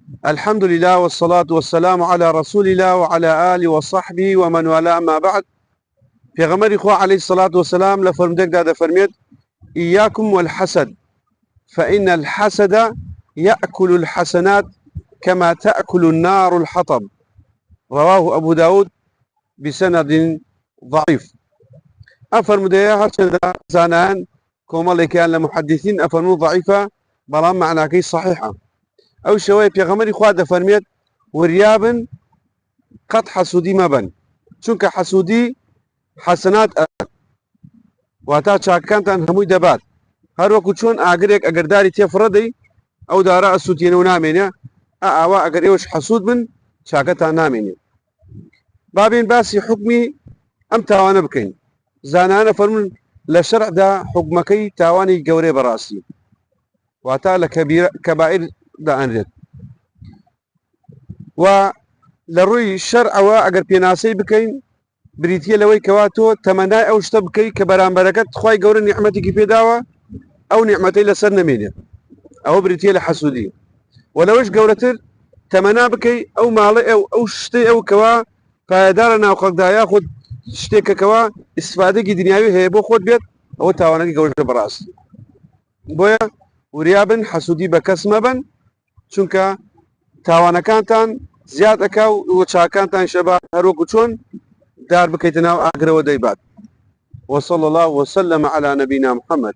الحمد لله والصلاة والسلام على رسول الله وعلى آله وصحبه ومن والاه. ما بعد، في غمر إخوة عليه الصلاة والسلام لفرمدك هذا فرميت: إياكم والحسد فإن الحسد يأكل الحسنات كما تأكل النار الحطب. رواه أبو داود بسند ضعيف. أفرمدها هرشد زانان كومالي كان لمحدثين أفرمود ضعيفة بلان معناكي صحيحة. أو شوية في غمر إخوة فرميت: وريابن قد حسودي مبن چونك حسودي حسنات واتا چاکانتان هموی دەبات هەر وەکو چۆن ئاگرێک ئەگەرداری تێفڕەدەی ئەو دارە ئەسووتێنە و نامێنێ ئاوا ئەگەر ئێوەش حەسوود بن چاکەتان نامێنێ. بابین باسی حکمی ئەم تاوانە بکەین. زانانە فەرمون لە شەرعدا حکمەکەی تاوانی گەورەی بەڕاستی واتا لە کەبائر دائەنرێت و لە ڕووی شەرعەوە ئەگەر پێناسەی بکەین بریتیە لەوەی کەوا تۆ تەمەنای ئەو شتە بکەی کە بەرامبەرەکەت خوای گەورە نیعمەتێکی پێداوە ئەو نیعمەتەی لەسەر نەمێنێت، ئەوە بریتیە لە حەسوودی. و لەوەش گەورەتر تەمەنا بکەی ئەو ماڵە ئەو شتەی ئەو کەوا پایەدارە ناو خەڵکدا یاخود شتێکەکەوە ئیسفادەی دنیاوی هەیە بۆ خۆت بێت، ئەوە تاوانەکەی گەورە بەڕاستی. بۆیە وریابن حەسوودی بە کەس مەبن چونکە تاوانەکانتان زیاد ئەکا و چاکانتان شەبا هەروەکو چۆن دار بكيتنا وآخر وديبات. وصلى الله وسلم على نبينا محمد.